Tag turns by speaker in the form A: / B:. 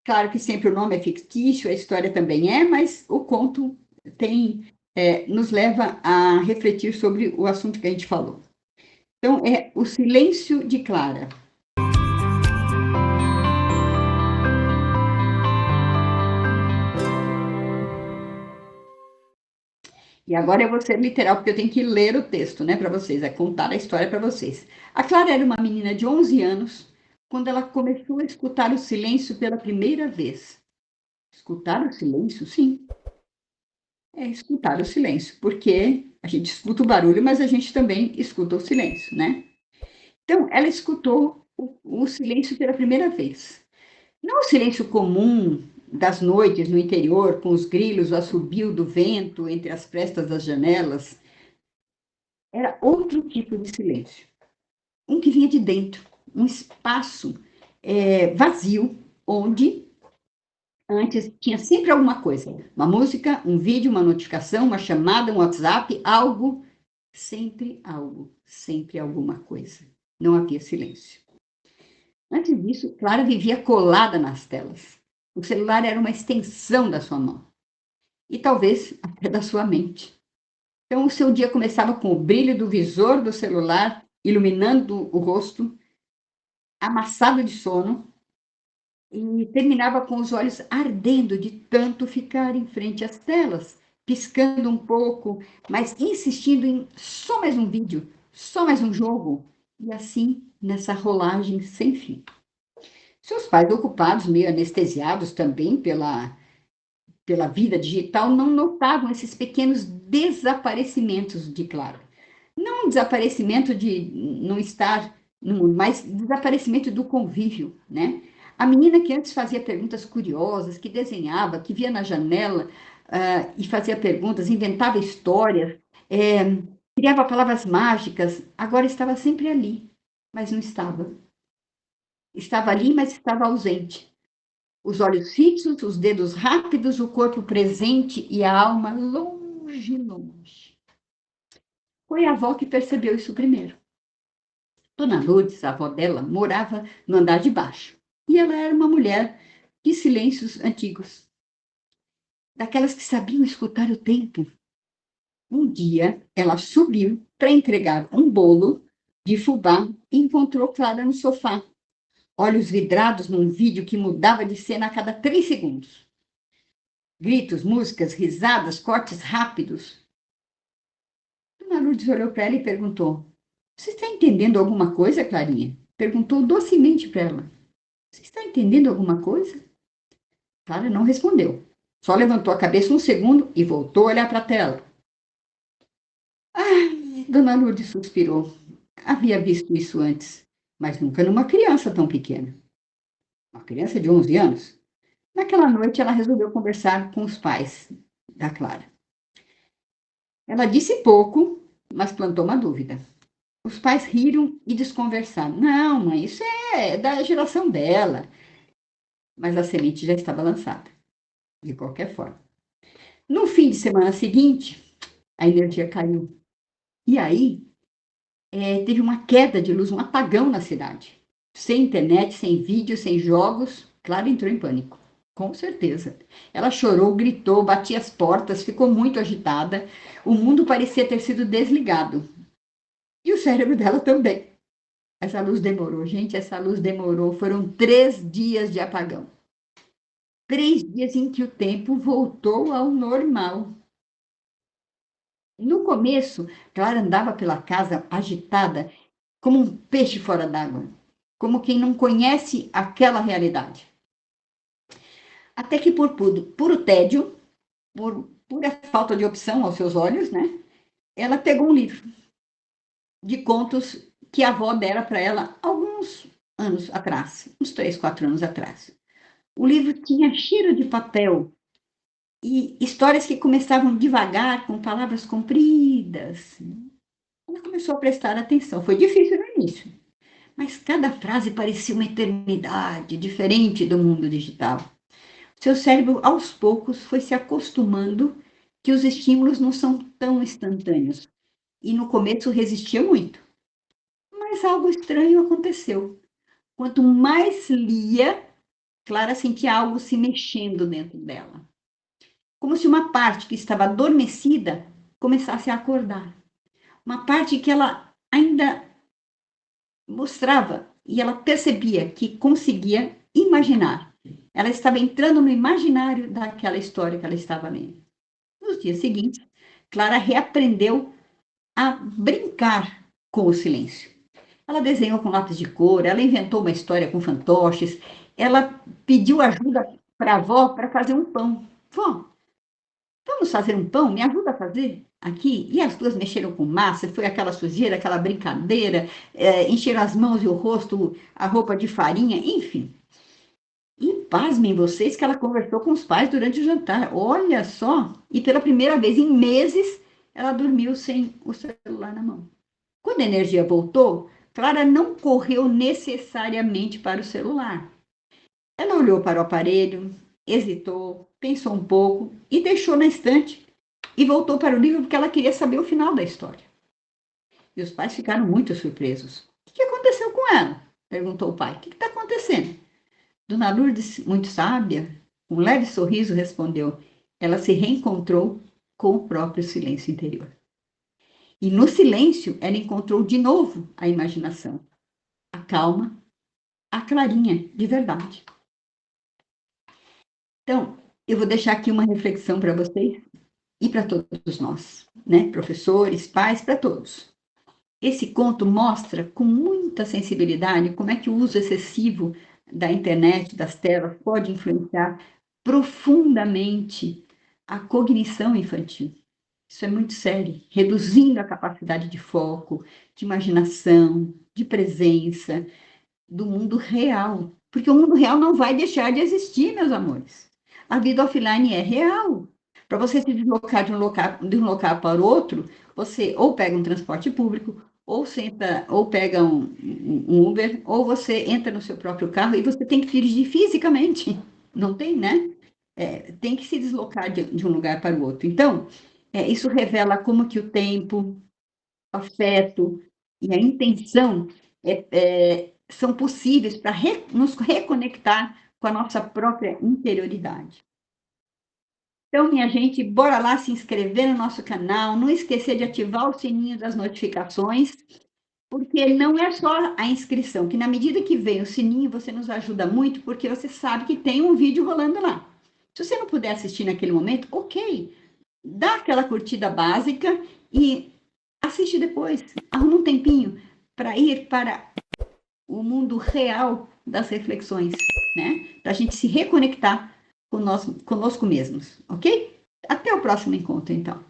A: Claro que sempre o nome é fictício, a história também é, mas o conto nos leva a refletir sobre o assunto que a gente falou. Então, é O Silêncio de Clara. E agora eu vou ser literal, porque eu tenho que ler o texto, né, para vocês, é contar a história para vocês. A Clara era uma menina de 11 anos quando ela começou a escutar o silêncio pela primeira vez. Escutar o silêncio? Sim, é escutar o silêncio, porque a gente escuta o barulho, mas a gente também escuta o silêncio, né? Então, ela escutou o silêncio pela primeira vez. Não o silêncio comum das noites no interior, com os grilos, o assobio do vento entre as frestas das janelas. Era outro tipo de silêncio. Um que vinha de dentro, um espaço vazio, onde antes tinha sempre alguma coisa. Uma música, um vídeo, uma notificação, uma chamada, um WhatsApp, algo. Sempre alguma coisa. Não havia silêncio. Antes disso, Clara vivia colada nas telas. O celular era uma extensão da sua mão. E talvez até da sua mente. Então, o seu dia começava com o brilho do visor do celular, iluminando o rosto, amassado de sono, e terminava com os olhos ardendo de tanto ficar em frente às telas, piscando um pouco, mas insistindo em só mais um vídeo, só mais um jogo, e assim nessa rolagem sem fim. Seus pais, ocupados, meio anestesiados também pela vida digital, não notavam esses pequenos desaparecimentos de Clara. Não um desaparecimento de não estar no mundo, mas desaparecimento do convívio, né? A menina que antes fazia perguntas curiosas, que desenhava, que via na janela e fazia perguntas, inventava histórias, criava palavras mágicas, agora estava sempre ali, mas não estava. Estava ali, mas estava ausente. Os olhos fixos, os dedos rápidos, o corpo presente e a alma longe, longe. Foi a avó que percebeu isso primeiro. Dona Lourdes, a avó dela, morava no andar de baixo. E ela era uma mulher de silêncios antigos, daquelas que sabiam escutar o tempo. Um dia, ela subiu para entregar um bolo de fubá e encontrou Clara no sofá, olhos vidrados num vídeo que mudava de cena a cada 3 segundos. Gritos, músicas, risadas, cortes rápidos. Dona Lourdes olhou para ela e perguntou: Você está entendendo alguma coisa, Clarinha? Perguntou docemente para ela. Você está entendendo alguma coisa? Clara não respondeu. Só levantou a cabeça um segundo e voltou a olhar para a tela. Dona Lourdes suspirou. Havia visto isso antes, mas nunca numa criança tão pequena. Uma criança de 11 anos. Naquela noite, ela resolveu conversar com os pais da Clara. Ela disse pouco, mas plantou uma dúvida. Os pais riram e desconversaram. Não, mãe, isso é da geração dela. Mas a semente já estava lançada, de qualquer forma. No fim de semana seguinte, a energia caiu. E aí, teve uma queda de luz, um apagão na cidade. Sem internet, sem vídeo, sem jogos. Clara entrou em pânico. Com certeza. Ela chorou, gritou, batia as portas, ficou muito agitada. O mundo parecia ter sido desligado. E o cérebro dela também. Essa luz demorou, gente, essa luz demorou. Foram 3 dias de apagão. 3 dias em que o tempo voltou ao normal. No começo, Clara andava pela casa agitada, como um peixe fora d'água, como quem não conhece aquela realidade. Até que, por puro tédio, por pura falta de opção aos seus olhos, né, ela pegou um livro de contos que a avó dera para ela alguns anos atrás, uns 3, 4 anos atrás. O livro tinha cheiro de papel e histórias que começavam devagar, com palavras compridas. Ela começou a prestar atenção. Foi difícil no início, mas cada frase parecia uma eternidade, diferente do mundo digital. Seu cérebro, aos poucos, foi se acostumando que os estímulos não são tão instantâneos. E no começo resistia muito. Mas algo estranho aconteceu. Quanto mais lia, Clara sentia algo se mexendo dentro dela, como se uma parte que estava adormecida começasse a acordar. Uma parte que ela ainda mostrava e ela percebia que conseguia imaginar. Ela estava entrando no imaginário daquela história que ela estava lendo. Nos dias seguintes, Clara reaprendeu a brincar com o silêncio. Ela desenhou com lápis de cor, ela inventou uma história com fantoches, ela pediu ajuda para a avó para fazer um pão. Vó, vamos fazer um pão? Me ajuda a fazer aqui? E as duas mexeram com massa, foi aquela sujeira, aquela brincadeira, encheram as mãos e o rosto, a roupa de farinha, enfim. E pasmem vocês que ela conversou com os pais durante o jantar. Olha só! E pela primeira vez em meses, ela dormiu sem o celular na mão. Quando a energia voltou, Clara não correu necessariamente para o celular. Ela olhou para o aparelho, hesitou, pensou um pouco e deixou na estante e voltou para o livro porque ela queria saber o final da história. E os pais ficaram muito surpresos. O que aconteceu com ela? Perguntou o pai. O que está acontecendo? Dona Lourdes, muito sábia, com um leve sorriso, respondeu: ela se reencontrou com o próprio silêncio interior. E no silêncio, ela encontrou de novo a imaginação, a calma, a clarinha de verdade. Então, eu vou deixar aqui uma reflexão para vocês e para todos nós, né? Professores, pais, para todos. Esse conto mostra com muita sensibilidade como é que o uso excessivo da internet, das telas, pode influenciar profundamente a cognição infantil. Isso é muito sério, reduzindo a capacidade de foco, de imaginação, de presença do mundo real. Porque o mundo real não vai deixar de existir, meus amores. A vida offline é real. Para você se deslocar de um local para outro, você ou pega um transporte público, ou senta, ou pega um Uber, ou você entra no seu próprio carro e você tem que dirigir fisicamente. Não tem, né? Tem que se deslocar de um lugar para o outro. Então, isso revela como que o tempo, o afeto e a intenção são possíveis para nos reconectar com a nossa própria interioridade. Então, minha gente, bora lá se inscrever no nosso canal, não esquecer de ativar o sininho das notificações, porque não é só a inscrição, que na medida que vem o sininho, você nos ajuda muito, porque você sabe que tem um vídeo rolando lá. Se você não puder assistir naquele momento, ok, dá aquela curtida básica e assiste depois. Arruma um tempinho para ir para o mundo real das reflexões, né? Para a gente se reconectar conosco mesmos, ok? Até o próximo encontro, então.